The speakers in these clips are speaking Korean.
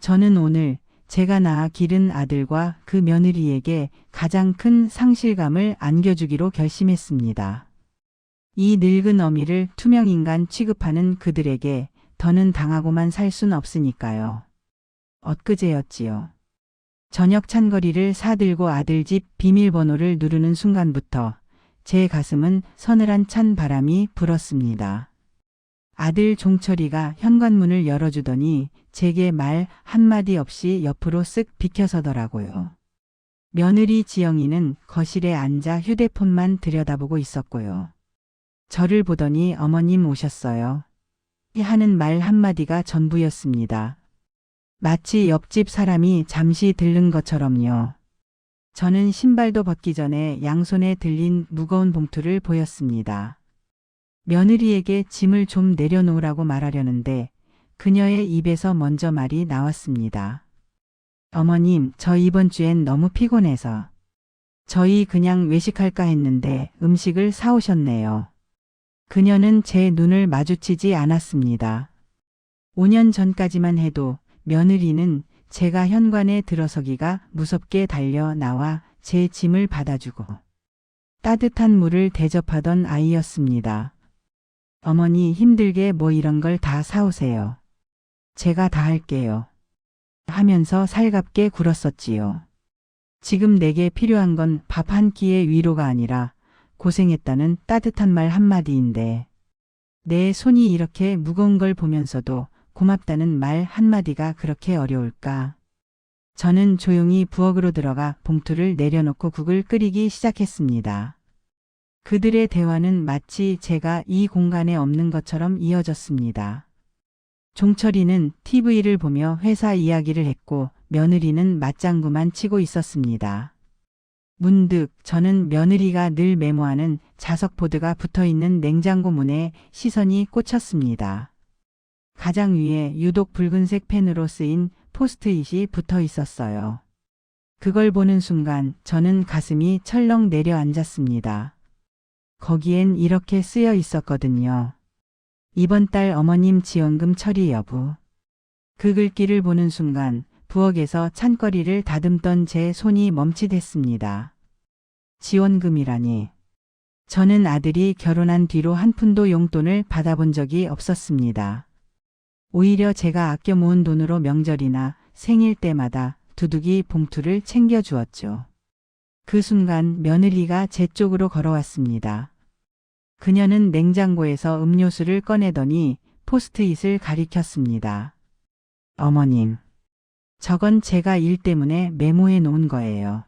저는 오늘 제가 낳아 기른 아들과 그 며느리에게 가장 큰 상실감을 안겨주기로 결심했습니다. 이 늙은 어미를 투명인간 취급하는 그들에게 더는 당하고만 살 순 없으니까요. 엊그제였지요. 저녁 찬거리를 사들고 아들 집 비밀번호를 누르는 순간부터 제 가슴은 서늘한 찬 바람이 불었습니다. 아들 종철이가 현관문을 열어주더니 제게 말 한마디 없이 옆으로 쓱 비켜서더라고요. 며느리 지영이는 거실에 앉아 휴대폰만 들여다보고 있었고요. 저를 보더니 어머님 오셨어요. 하는 말 한마디가 전부였습니다. 마치 옆집 사람이 잠시 들른 것처럼요. 저는 신발도 벗기 전에 양손에 들린 무거운 봉투를 보였습니다. 며느리에게 짐을 좀 내려놓으라고 말하려는데 그녀의 입에서 먼저 말이 나왔습니다. 어머님, 저 이번 주엔 너무 피곤해서. 저희 그냥 외식할까 했는데 음식을 사오셨네요. 그녀는 제 눈을 마주치지 않았습니다. 5년 전까지만 해도 며느리는 제가 현관에 들어서기가 무섭게 달려 나와 제 짐을 받아주고 따뜻한 물을 대접하던 아이였습니다. 어머니 힘들게 뭐 이런 걸 다 사오세요. 제가 다 할게요. 하면서 살갑게 굴었었지요. 지금 내게 필요한 건 밥 한 끼의 위로가 아니라 고생했다는 따뜻한 말 한마디인데 내 손이 이렇게 무거운 걸 보면서도 고맙다는 말 한마디가 그렇게 어려울까. 저는 조용히 부엌으로 들어가 봉투를 내려놓고 국을 끓이기 시작했습니다. 그들의 대화는 마치 제가 이 공간에 없는 것처럼 이어졌습니다. 종철이는 TV를 보며 회사 이야기를 했고 며느리는 맞장구만 치고 있었습니다. 문득 저는 며느리가 늘 메모하는 자석보드가 붙어있는 냉장고 문에 시선이 꽂혔습니다. 가장 위에 유독 붉은색 펜으로 쓰인 포스트잇이 붙어 있었어요. 그걸 보는 순간 저는 가슴이 철렁 내려앉았습니다. 거기엔 이렇게 쓰여 있었거든요. 이번 달 어머님 지원금 처리 여부. 그 글귀를 보는 순간 부엌에서 찬거리를 다듬던 제 손이 멈칫했습니다. 지원금이라니. 저는 아들이 결혼한 뒤로 한 푼도 용돈을 받아본 적이 없었습니다. 오히려 제가 아껴 모은 돈으로 명절이나 생일 때마다 두둑이 봉투를 챙겨주었죠. 그 순간 며느리가 제 쪽으로 걸어왔습니다. 그녀는 냉장고에서 음료수를 꺼내더니 포스트잇을 가리켰습니다. 어머님, 저건 제가 일 때문에 메모해 놓은 거예요.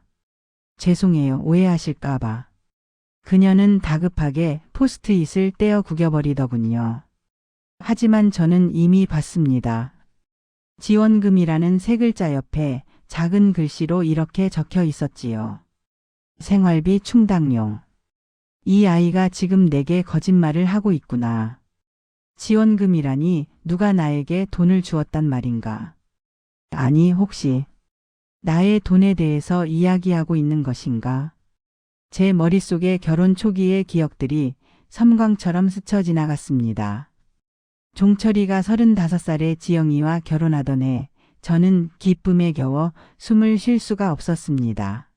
죄송해요, 오해하실까봐. 그녀는 다급하게 포스트잇을 떼어 구겨버리더군요. 하지만 저는 이미 봤습니다. 지원금이라는 세 글자 옆에 작은 글씨로 이렇게 적혀 있었지요. 생활비 충당용. 이 아이가 지금 내게 거짓말을 하고 있구나. 지원금이라니 누가 나에게 돈을 주었단 말인가. 아니 혹시 나의 돈에 대해서 이야기하고 있는 것인가. 제 머릿속에 결혼 초기의 기억들이 섬광처럼 스쳐 지나갔습니다. 종철이가 35살의 지영이와 결혼하던 해 저는 기쁨에 겨워 숨을 쉴 수가 없었습니다.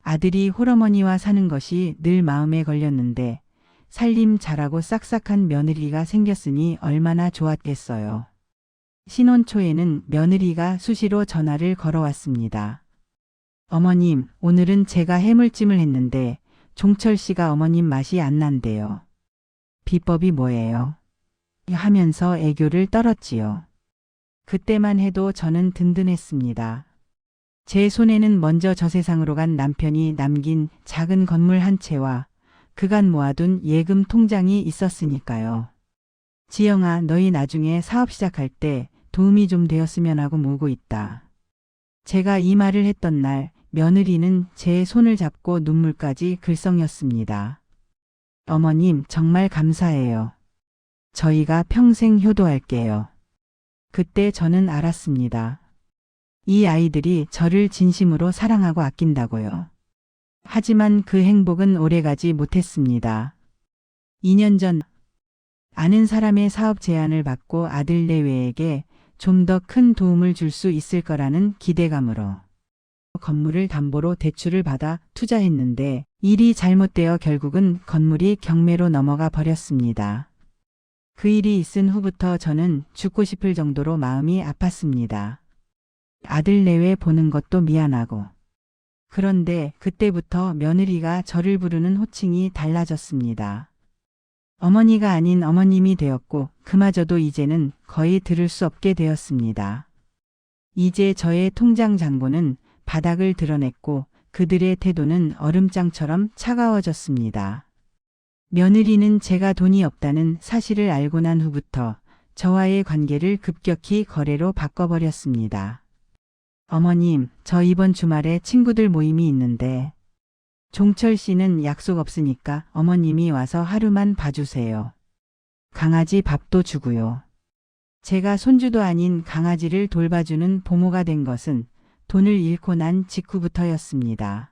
아들이 홀어머니와 사는 것이 늘 마음에 걸렸는데 살림 잘하고 싹싹한 며느리가 생겼으니 얼마나 좋았겠어요. 신혼 초에는 며느리가 수시로 전화를 걸어왔습니다. 어머님, 오늘은 제가 해물찜을 했는데 종철 씨가 어머님 맛이 안 난대요. 비법이 뭐예요? 하면서 애교를 떨었지요. 그때만 해도 저는 든든했습니다. 제 손에는 먼저 저 세상으로 간 남편이 남긴 작은 건물 한 채와 그간 모아둔 예금 통장이 있었으니까요. 지영아, 너희 나중에 사업 시작할 때 도움이 좀 되었으면 하고 모으고 있다. 제가 이 말을 했던 날 며느리는 제 손을 잡고 눈물까지 글썽였습니다. 어머님, 정말 감사해요. 저희가 평생 효도할게요. 그때 저는 알았습니다. 이 아이들이 저를 진심으로 사랑하고 아낀다고요. 하지만 그 행복은 오래가지 못했습니다. 2년 전 아는 사람의 사업 제안을 받고 아들 내외에게 좀 더 큰 도움을 줄 수 있을 거라는 기대감으로 건물을 담보로 대출을 받아 투자했는데 일이 잘못되어 결국은 건물이 경매로 넘어가 버렸습니다. 그 일이 있은 후부터 저는 죽고 싶을 정도로 마음이 아팠습니다. 아들 내외 보는 것도 미안하고. 그런데 그때부터 며느리가 저를 부르는 호칭이 달라졌습니다. 어머니가 아닌 어머님이 되었고 그마저도 이제는 거의 들을 수 없게 되었습니다. 이제 저의 통장 잔고는 바닥을 드러냈고 그들의 태도는 얼음장처럼 차가워졌습니다. 며느리는 제가 돈이 없다는 사실을 알고 난 후부터 저와의 관계를 급격히 거래로 바꿔버렸습니다. 어머님, 저 이번 주말에 친구들 모임이 있는데 종철 씨는 약속 없으니까 어머님이 와서 하루만 봐주세요. 강아지 밥도 주고요. 제가 손주도 아닌 강아지를 돌봐주는 보모가 된 것은 돈을 잃고 난 직후부터였습니다.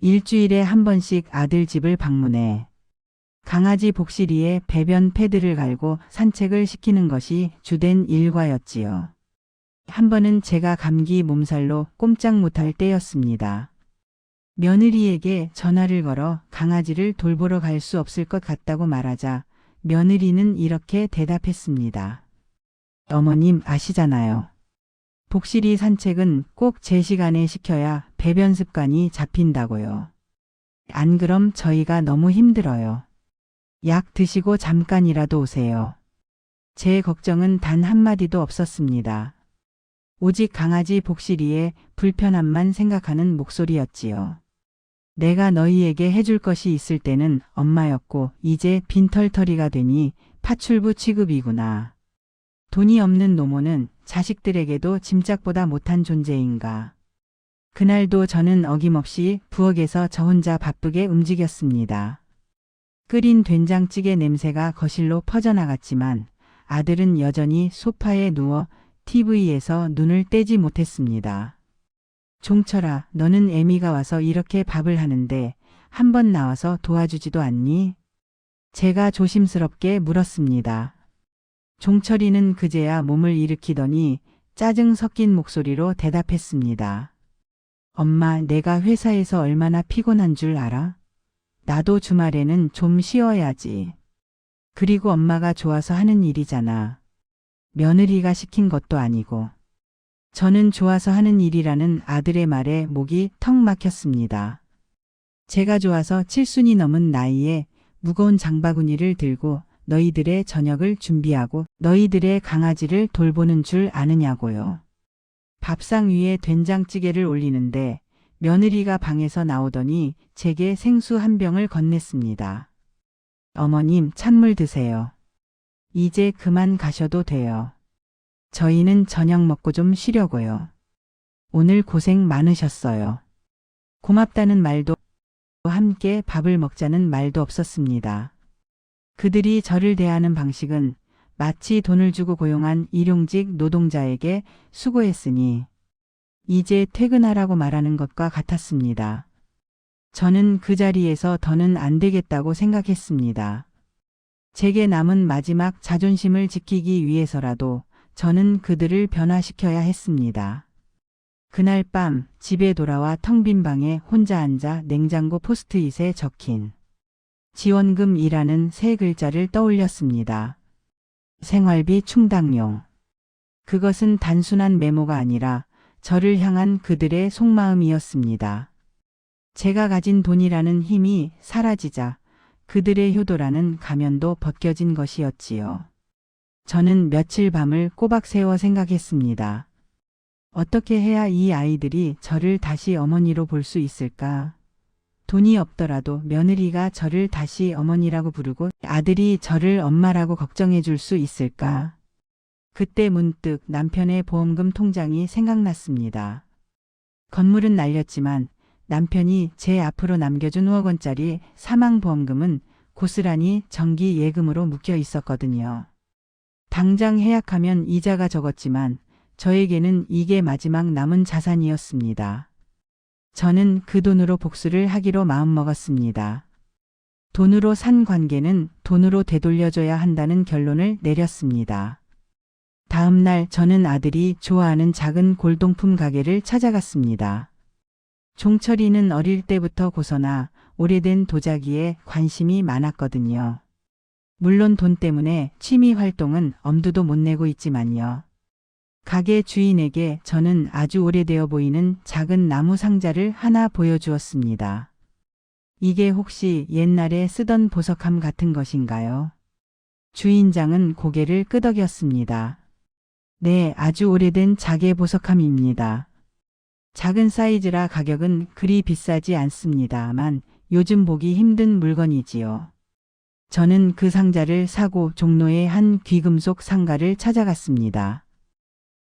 일주일에 한 번씩 아들 집을 방문해 강아지 복실이에 배변 패드를 갈고 산책을 시키는 것이 주된 일과였지요. 한 번은 제가 감기 몸살로 꼼짝 못할 때였습니다. 며느리에게 전화를 걸어 강아지를 돌보러 갈 수 없을 것 같다고 말하자 며느리는 이렇게 대답했습니다. 어머님 아시잖아요. 복실이 산책은 꼭 제 시간에 시켜야 배변 습관이 잡힌다고요. 안 그럼 저희가 너무 힘들어요. 약 드시고 잠깐이라도 오세요. 제 걱정은 단 한마디도 없었습니다. 오직 강아지 복실이의 불편함만 생각하는 목소리였지요. 내가 너희에게 해줄 것이 있을 때는 엄마였고 이제 빈털터리가 되니 파출부 취급이구나. 돈이 없는 노모는 자식들에게도 짐짝보다 못한 존재인가. 그날도 저는 어김없이 부엌에서 저 혼자 바쁘게 움직였습니다. 끓인 된장찌개 냄새가 거실로 퍼져나갔지만 아들은 여전히 소파에 누워 TV에서 눈을 떼지 못했습니다. 종철아, 너는 애미가 와서 이렇게 밥을 하는데 한 번 나와서 도와주지도 않니? 제가 조심스럽게 물었습니다. 종철이는 그제야 몸을 일으키더니 짜증 섞인 목소리로 대답했습니다. 엄마, 내가 회사에서 얼마나 피곤한 줄 알아? 나도 주말에는 좀 쉬어야지. 그리고 엄마가 좋아서 하는 일이잖아. 며느리가 시킨 것도 아니고. 저는 좋아서 하는 일이라는 아들의 말에 목이 턱 막혔습니다. 제가 좋아서 7순이 넘은 나이에 무거운 장바구니를 들고 너희들의 저녁을 준비하고 너희들의 강아지를 돌보는 줄 아느냐고요. 밥상 위에 된장찌개를 올리는데 며느리가 방에서 나오더니 제게 생수 한 병을 건넸습니다. 어머님, 찬물 드세요. 이제 그만 가셔도 돼요. 저희는 저녁 먹고 좀 쉬려고요. 오늘 고생 많으셨어요. 고맙다는 말도 함께 밥을 먹자는 말도 없었습니다. 그들이 저를 대하는 방식은 마치 돈을 주고 고용한 일용직 노동자에게 수고했으니 이제 퇴근하라고 말하는 것과 같았습니다. 저는 그 자리에서 더는 안 되겠다고 생각했습니다. 제게 남은 마지막 자존심을 지키기 위해서라도 저는 그들을 변화시켜야 했습니다. 그날 밤 집에 돌아와 텅 빈 방에 혼자 앉아 냉장고 포스트잇에 적힌 지원금이라는 세 글자를 떠올렸습니다. 생활비 충당용. 그것은 단순한 메모가 아니라 저를 향한 그들의 속마음이었습니다. 제가 가진 돈이라는 힘이 사라지자 그들의 효도라는 가면도 벗겨진 것이었지요. 저는 며칠 밤을 꼬박 새워 생각했습니다. 어떻게 해야 이 아이들이 저를 다시 어머니로 볼 수 있을까? 돈이 없더라도 며느리가 저를 다시 어머니라고 부르고 아들이 저를 엄마라고 걱정해 줄 수 있을까? 그때 문득 남편의 보험금 통장이 생각났습니다. 건물은 날렸지만 남편이 제 앞으로 남겨준 5억 원짜리 사망보험금은 고스란히 정기 예금으로 묶여 있었거든요. 당장 해약하면 이자가 적었지만 저에게는 이게 마지막 남은 자산이었습니다. 저는 그 돈으로 복수를 하기로 마음먹었습니다. 돈으로 산 관계는 돈으로 되돌려줘야 한다는 결론을 내렸습니다. 다음 날 저는 아들이 좋아하는 작은 골동품 가게를 찾아갔습니다. 종철이는 어릴 때부터 고서나 오래된 도자기에 관심이 많았거든요. 물론 돈 때문에 취미 활동은 엄두도 못 내고 있지만요. 가게 주인에게 저는 아주 오래되어 보이는 작은 나무 상자를 하나 보여주었습니다. 이게 혹시 옛날에 쓰던 보석함 같은 것인가요? 주인장은 고개를 끄덕였습니다. 네, 아주 오래된 자개 보석함입니다. 작은 사이즈라 가격은 그리 비싸지 않습니다만 요즘 보기 힘든 물건이지요. 저는 그 상자를 사고 종로의 한 귀금속 상가를 찾아갔습니다.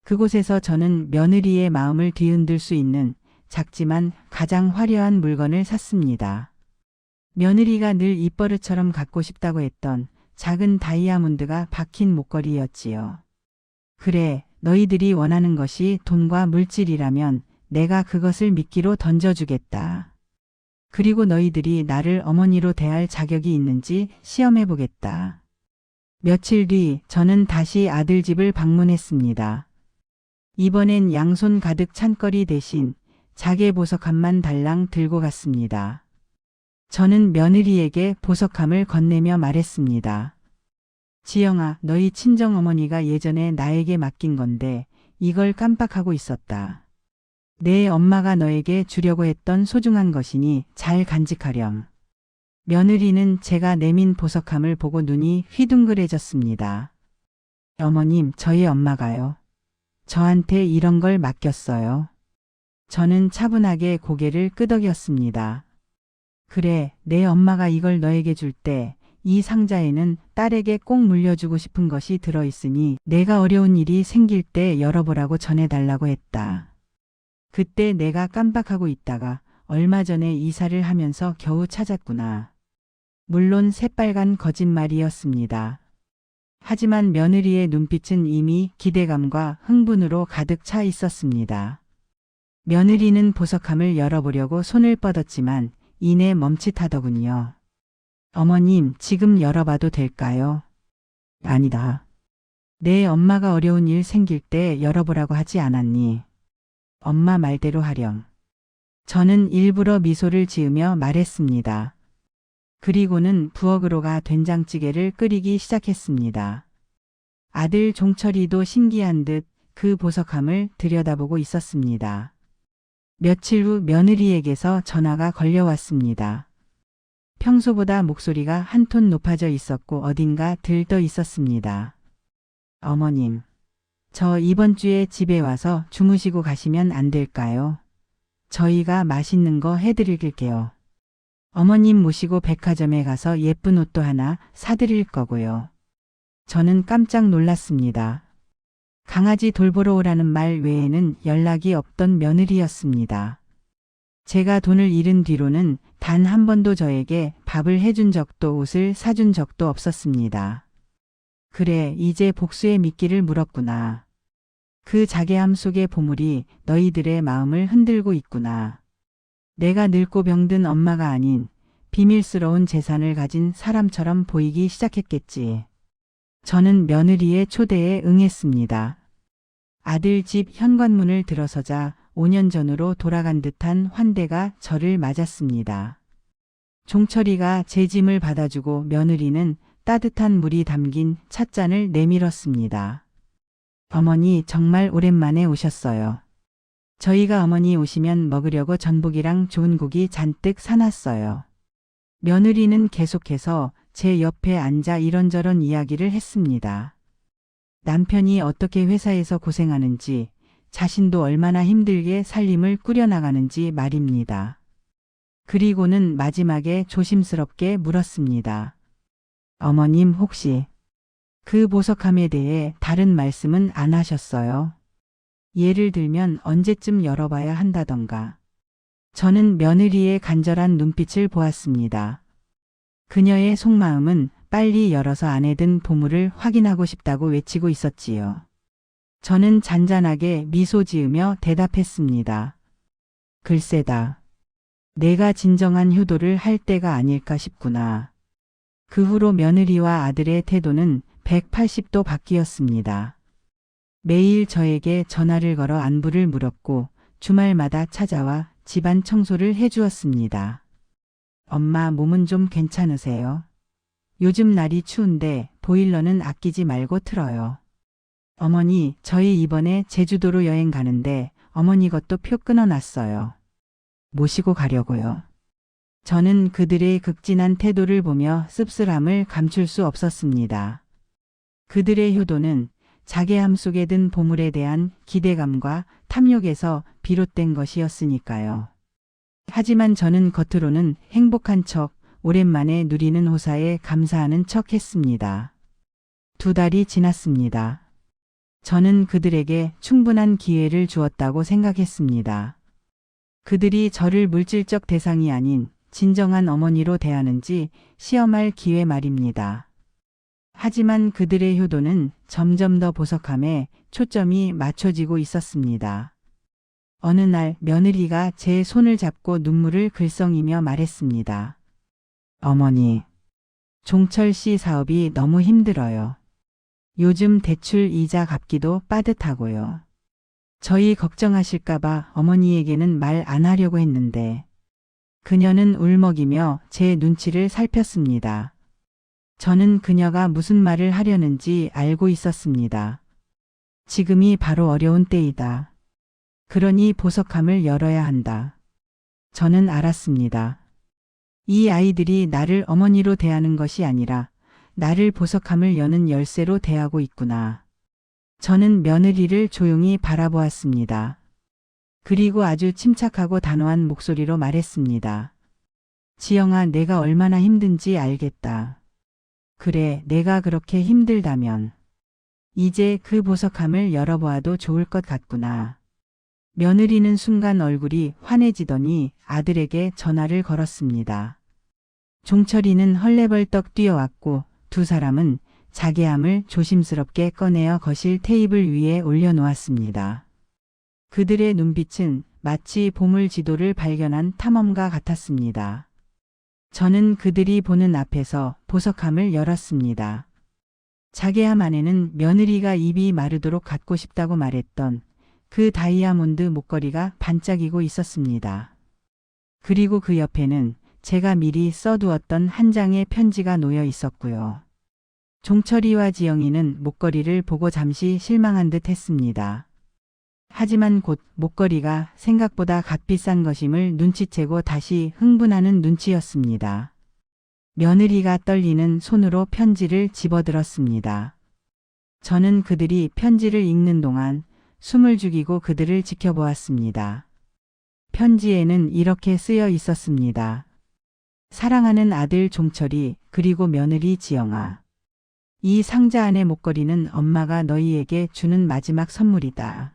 그곳에서 저는 며느리의 마음을 뒤흔들 수 있는 작지만 가장 화려한 물건을 샀습니다. 며느리가 늘 입버릇처럼 갖고 싶다고 했던 작은 다이아몬드가 박힌 목걸이였지요. 그래, 너희들이 원하는 것이 돈과 물질이라면 내가 그것을 미끼로 던져주겠다. 그리고 너희들이 나를 어머니로 대할 자격이 있는지 시험해보겠다. 며칠 뒤 저는 다시 아들 집을 방문했습니다. 이번엔 양손 가득 찬거리 대신 자개 보석함만 달랑 들고 갔습니다. 저는 며느리에게 보석함을 건네며 말했습니다. 지영아, 너희 친정어머니가 예전에 나에게 맡긴 건데 이걸 깜빡하고 있었다. 내 엄마가 너에게 주려고 했던 소중한 것이니 잘 간직하렴. 며느리는 제가 내민 보석함을 보고 눈이 휘둥그레졌습니다. 어머님, 저희 엄마가요. 저한테 이런 걸 맡겼어요. 저는 차분하게 고개를 끄덕였습니다. 그래, 내 엄마가 이걸 너에게 줄 때 이 상자에는 딸에게 꼭 물려주고 싶은 것이 들어있으니 내가 어려운 일이 생길 때 열어보라고 전해달라고 했다. 그때 내가 깜빡하고 있다가 얼마 전에 이사를 하면서 겨우 찾았구나. 물론 새빨간 거짓말이었습니다. 하지만 며느리의 눈빛은 이미 기대감과 흥분으로 가득 차 있었습니다. 며느리는 보석함을 열어보려고 손을 뻗었지만 이내 멈칫하더군요. 어머님, 지금 열어봐도 될까요? 아니다. 내 엄마가 어려운 일 생길 때 열어보라고 하지 않았니? 엄마 말대로 하렴. 저는 일부러 미소를 지으며 말했습니다. 그리고는 부엌으로가 된장찌개를 끓이기 시작했습니다. 아들 종철이도 신기한 듯 그 보석함을 들여다보고 있었습니다. 며칠 후 며느리에게서 전화가 걸려왔습니다. 평소보다 목소리가 한 톤 높아져 있었고 어딘가 들떠 있었습니다. 어머님, 저 이번 주에 집에 와서 주무시고 가시면 안 될까요? 저희가 맛있는 거 해드릴게요. 어머님 모시고 백화점에 가서 예쁜 옷도 하나 사드릴 거고요. 저는 깜짝 놀랐습니다. 강아지 돌보러 오라는 말 외에는 연락이 없던 며느리였습니다. 제가 돈을 잃은 뒤로는 단 한 번도 저에게 밥을 해준 적도 옷을 사준 적도 없었습니다. 그래, 이제 복수의 미끼를 물었구나. 그 자괴함 속의 보물이 너희들의 마음을 흔들고 있구나. 내가 늙고 병든 엄마가 아닌 비밀스러운 재산을 가진 사람처럼 보이기 시작했겠지. 저는 며느리의 초대에 응했습니다. 아들 집 현관문을 들어서자 5년 전으로 돌아간 듯한 환대가 저를 맞았습니다. 종철이가 제 짐을 받아주고 며느리는 따뜻한 물이 담긴 찻잔을 내밀었습니다. 어머니, 정말 오랜만에 오셨어요. 저희가 어머니 오시면 먹으려고 전복이랑 좋은 고기 잔뜩 사놨어요. 며느리는 계속해서 제 옆에 앉아 이런저런 이야기를 했습니다. 남편이 어떻게 회사에서 고생하는지, 자신도 얼마나 힘들게 살림을 꾸려나가는지 말입니다. 그리고는 마지막에 조심스럽게 물었습니다. 어머님, 혹시 그 보석함에 대해 다른 말씀은 안 하셨어요? 예를 들면 언제쯤 열어봐야 한다던가. 저는 며느리의 간절한 눈빛을 보았습니다. 그녀의 속마음은 빨리 열어서 안에 든 보물을 확인하고 싶다고 외치고 있었지요. 저는 잔잔하게 미소 지으며 대답했습니다. 글쎄다. 내가 진정한 효도를 할 때가 아닐까 싶구나. 그 후로 며느리와 아들의 태도는 180도 바뀌었습니다. 매일 저에게 전화를 걸어 안부를 물었고 주말마다 찾아와 집안 청소를 해주었습니다. 엄마 몸은 좀 괜찮으세요? 요즘 날이 추운데 보일러는 아끼지 말고 틀어요. 어머니, 저희 이번에 제주도로 여행 가는데 어머니 것도 표 끊어놨어요. 모시고 가려고요. 저는 그들의 극진한 태도를 보며 씁쓸함을 감출 수 없었습니다. 그들의 효도는 자괴함 속에 든 보물에 대한 기대감과 탐욕에서 비롯된 것이었으니까요. 하지만 저는 겉으로는 행복한 척, 오랜만에 누리는 호사에 감사하는 척 했습니다. 2달이 지났습니다. 저는 그들에게 충분한 기회를 주었다고 생각했습니다. 그들이 저를 물질적 대상이 아닌 진정한 어머니로 대하는지 시험할 기회 말입니다. 하지만 그들의 효도는 점점 더 보석함에 초점이 맞춰지고 있었습니다. 어느 날 며느리가 제 손을 잡고 눈물을 글썽이며 말했습니다. 어머니, 종철 씨 사업이 너무 힘들어요. 요즘 대출 이자 갚기도 빠듯하고요. 저희 걱정하실까봐 어머니에게는 말 안 하려고 했는데 그녀는 울먹이며 제 눈치를 살폈습니다. 저는 그녀가 무슨 말을 하려는지 알고 있었습니다. 지금이 바로 어려운 때이다. 그러니 보석함을 열어야 한다. 저는 알았습니다. 이 아이들이 나를 어머니로 대하는 것이 아니라 나를 보석함을 여는 열쇠로 대하고 있구나. 저는 며느리를 조용히 바라보았습니다. 그리고 아주 침착하고 단호한 목소리로 말했습니다. 지영아, 내가 얼마나 힘든지 알겠다. 그래, 내가 그렇게 힘들다면 이제 그 보석함을 열어보아도 좋을 것 같구나. 며느리는 순간 얼굴이 환해지더니 아들에게 전화를 걸었습니다. 종철이는 헐레벌떡 뛰어왔고 2사람은 자개함을 조심스럽게 꺼내어 거실 테이블 위에 올려놓았습니다. 그들의 눈빛은 마치 보물 지도를 발견한 탐험가 같았습니다. 저는 그들이 보는 앞에서 보석함을 열었습니다. 자개함 안에는 며느리가 입이 마르도록 갖고 싶다고 말했던 그 다이아몬드 목걸이가 반짝이고 있었습니다. 그리고 그 옆에는 제가 미리 써두었던 한 장의 편지가 놓여 있었고요. 종철이와 지영이는 목걸이를 보고 잠시 실망한 듯 했습니다. 하지만 곧 목걸이가 생각보다 값비싼 것임을 눈치채고 다시 흥분하는 눈치였습니다. 며느리가 떨리는 손으로 편지를 집어들었습니다. 저는 그들이 편지를 읽는 동안 숨을 죽이고 그들을 지켜보았습니다. 편지에는 이렇게 쓰여 있었습니다. 사랑하는 아들 종철이, 그리고 며느리 지영아. 이 상자 안의 목걸이는 엄마가 너희에게 주는 마지막 선물이다.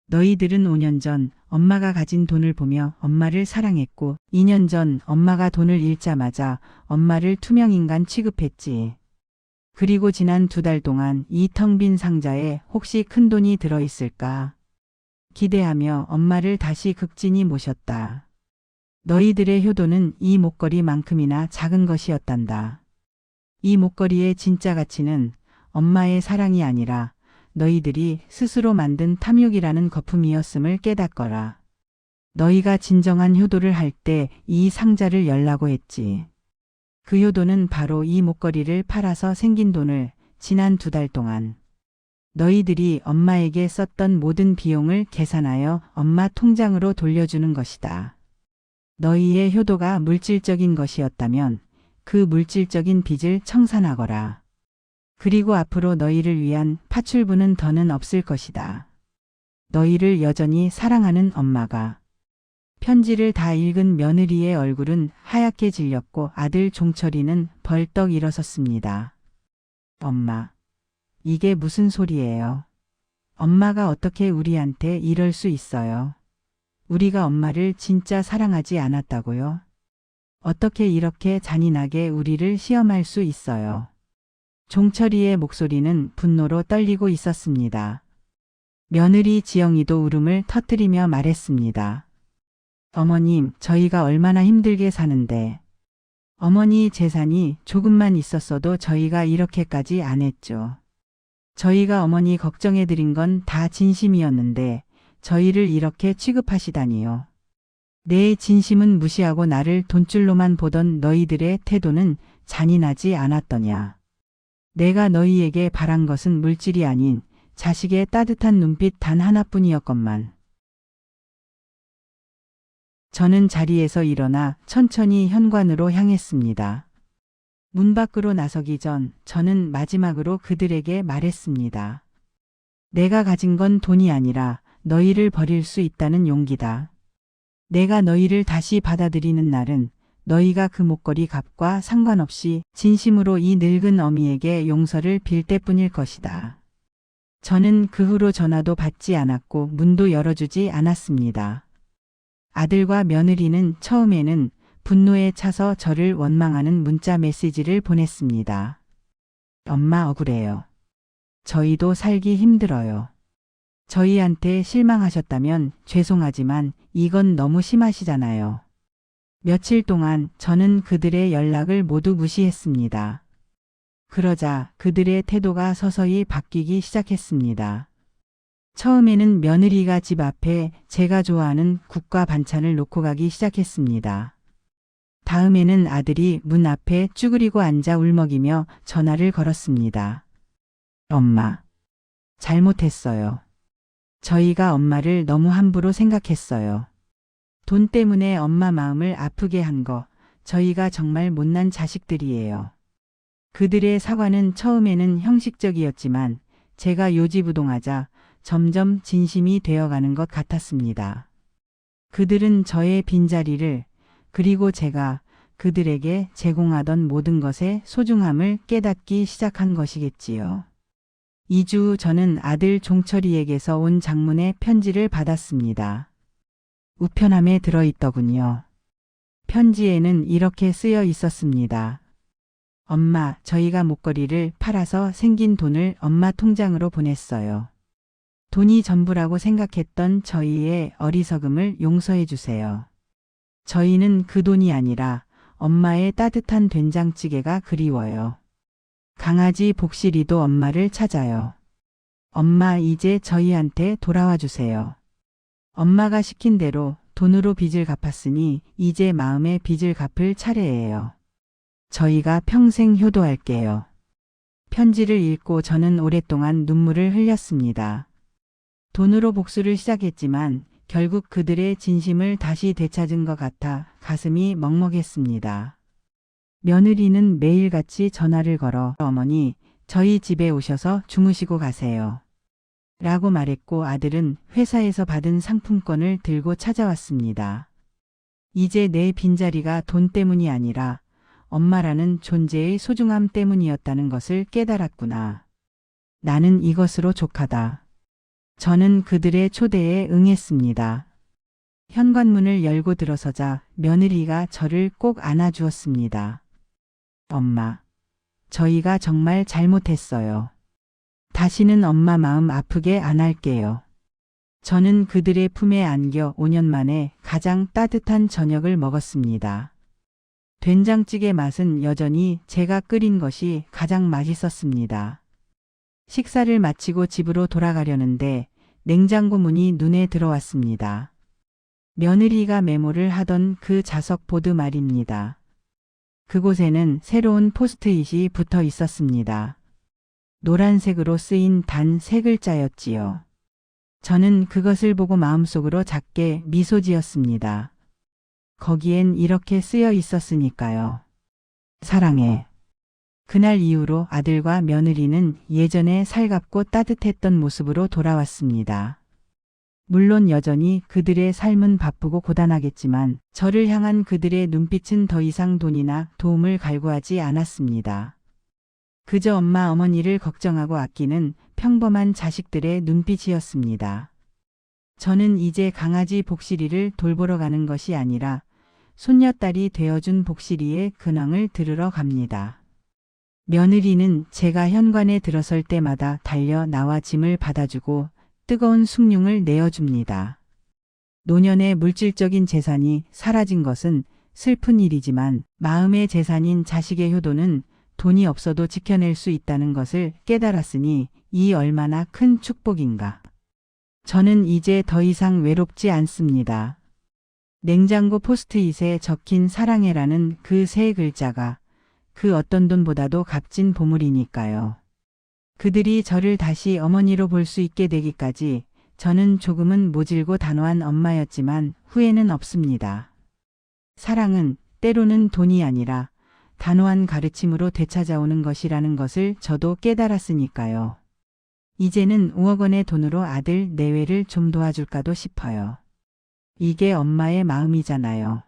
너희들은 5년 전 엄마가 가진 돈을 보며 엄마를 사랑했고 2년 전 엄마가 돈을 잃자마자 엄마를 투명인간 취급했지. 그리고 지난 2달 동안 이 텅 빈 상자에 혹시 큰 돈이 들어있을까 기대하며 엄마를 다시 극진히 모셨다. 너희들의 효도는 이 목걸이만큼이나 작은 것이었단다. 이 목걸이의 진짜 가치는 엄마의 사랑이 아니라 너희들이 스스로 만든 탐욕이라는 거품이었음을 깨닫거라. 너희가 진정한 효도를 할 때 이 상자를 열라고 했지. 그 효도는 바로 이 목걸이를 팔아서 생긴 돈을 지난 2달 동안 너희들이 엄마에게 썼던 모든 비용을 계산하여 엄마 통장으로 돌려주는 것이다. 너희의 효도가 물질적인 것이었다면 그 물질적인 빚을 청산하거라. 그리고 앞으로 너희를 위한 파출부는 더는 없을 것이다. 너희를 여전히 사랑하는 엄마가. 편지를 다 읽은 며느리의 얼굴은 하얗게 질렸고 아들 종철이는 벌떡 일어섰습니다. 엄마, 이게 무슨 소리예요? 엄마가 어떻게 우리한테 이럴 수 있어요? 우리가 엄마를 진짜 사랑하지 않았다고요? 어떻게 이렇게 잔인하게 우리를 시험할 수 있어요? 종철이의 목소리는 분노로 떨리고 있었습니다. 며느리 지영이도 울음을 터뜨리며 말했습니다. 어머님, 저희가 얼마나 힘들게 사는데. 어머니 재산이 조금만 있었어도 저희가 이렇게까지 안 했죠. 저희가 어머니 걱정해드린 건 다 진심이었는데 저희를 이렇게 취급하시다니요. 내 진심은 무시하고 나를 돈줄로만 보던 너희들의 태도는 잔인하지 않았더냐. 내가 너희에게 바란 것은 물질이 아닌 자식의 따뜻한 눈빛 단 하나뿐이었건만. 저는 자리에서 일어나 천천히 현관으로 향했습니다. 문 밖으로 나서기 전 저는 마지막으로 그들에게 말했습니다. 내가 가진 건 돈이 아니라 너희를 버릴 수 있다는 용기다. 내가 너희를 다시 받아들이는 날은 너희가 그 목걸이 값과 상관없이 진심으로 이 늙은 어미에게 용서를 빌 때뿐일 것이다. 저는 그 후로 전화도 받지 않았고 문도 열어주지 않았습니다. 아들과 며느리는 처음에는 분노에 차서 저를 원망하는 문자 메시지를 보냈습니다. 엄마 억울해요. 저희도 살기 힘들어요. 저희한테 실망하셨다면 죄송하지만 이건 너무 심하시잖아요. 며칠 동안 저는 그들의 연락을 모두 무시했습니다. 그러자 그들의 태도가 서서히 바뀌기 시작했습니다. 처음에는 며느리가 집 앞에 제가 좋아하는 국과 반찬을 놓고 가기 시작했습니다. 다음에는 아들이 문 앞에 쭈그리고 앉아 울먹이며 전화를 걸었습니다. 엄마, 잘못했어요. 저희가 엄마를 너무 함부로 생각했어요. 돈 때문에 엄마 마음을 아프게 한 거 저희가 정말 못난 자식들이에요. 그들의 사과는 처음에는 형식적이었지만 제가 요지부동하자 점점 진심이 되어가는 것 같았습니다. 그들은 저의 빈자리를 그리고 제가 그들에게 제공하던 모든 것의 소중함을 깨닫기 시작한 것이겠지요. 2주 후 저는 아들 종철이에게서 온 장문의 편지를 받았습니다. 우편함에 들어있더군요. 편지에는 이렇게 쓰여 있었습니다. 엄마, 저희가 목걸이를 팔아서 생긴 돈을 엄마 통장으로 보냈어요. 돈이 전부라고 생각했던 저희의 어리석음을 용서해 주세요. 저희는 그 돈이 아니라 엄마의 따뜻한 된장찌개가 그리워요. 강아지 복실이도 엄마를 찾아요. 엄마, 이제 저희한테 돌아와 주세요. 엄마가 시킨 대로 돈으로 빚을 갚았으니 이제 마음의 빚을 갚을 차례예요. 저희가 평생 효도할게요. 편지를 읽고 저는 오랫동안 눈물을 흘렸습니다. 돈으로 복수를 시작했지만 결국 그들의 진심을 다시 되찾은 것 같아 가슴이 먹먹했습니다. 며느리는 매일같이 전화를 걸어 어머니, 저희 집에 오셔서 주무시고 가세요. 라고 말했고 아들은 회사에서 받은 상품권을 들고 찾아왔습니다. 이제 내 빈자리가 돈 때문이 아니라 엄마라는 존재의 소중함 때문이었다는 것을 깨달았구나. 나는 이것으로 족하다. 저는 그들의 초대에 응했습니다. 현관문을 열고 들어서자 며느리가 저를 꼭 안아주었습니다. 엄마, 저희가 정말 잘못했어요. 다시는 엄마 마음 아프게 안 할게요. 저는 그들의 품에 안겨 5년 만에 가장 따뜻한 저녁을 먹었습니다. 된장찌개 맛은 여전히 제가 끓인 것이 가장 맛있었습니다. 식사를 마치고 집으로 돌아가려는데 냉장고 문이 눈에 들어왔습니다. 며느리가 메모를 하던 그 자석 보드 말입니다. 그곳에는 새로운 포스트잇이 붙어 있었습니다. 노란색으로 쓰인 단 3글자였지요. 저는 그것을 보고 마음속으로 작게 미소 지었습니다. 거기엔 이렇게 쓰여 있었으니까요. 사랑해. 그날 이후로 아들과 며느리는 예전에 살갑고 따뜻했던 모습으로 돌아왔습니다. 물론 여전히 그들의 삶은 바쁘고 고단하겠지만 저를 향한 그들의 눈빛은 더 이상 돈이나 도움을 갈구하지 않았습니다. 그저 엄마 어머니를 걱정하고 아끼는 평범한 자식들의 눈빛이었습니다. 저는 이제 강아지 복실이를 돌보러 가는 것이 아니라 손녀딸이 되어준 복실이의 근황을 들으러 갑니다. 며느리는 제가 현관에 들어설 때마다 달려 나와 짐을 받아주고 뜨거운 숭늉을 내어줍니다. 노년의 물질적인 재산이 사라진 것은 슬픈 일이지만 마음의 재산인 자식의 효도는 돈이 없어도 지켜낼 수 있다는 것을 깨달았으니 이 얼마나 큰 축복인가. 저는 이제 더 이상 외롭지 않습니다. 냉장고 포스트잇에 적힌 사랑해라는 그 세 글자가 그 어떤 돈보다도 값진 보물이니까요. 그들이 저를 다시 어머니로 볼 수 있게 되기까지 저는 조금은 모질고 단호한 엄마였지만 후회는 없습니다. 사랑은 때로는 돈이 아니라 단호한 가르침으로 되찾아오는 것이라는 것을 저도 깨달았으니까요. 이제는 5억 원의 돈으로 아들 내외를 좀 도와줄까도 싶어요. 이게 엄마의 마음이잖아요.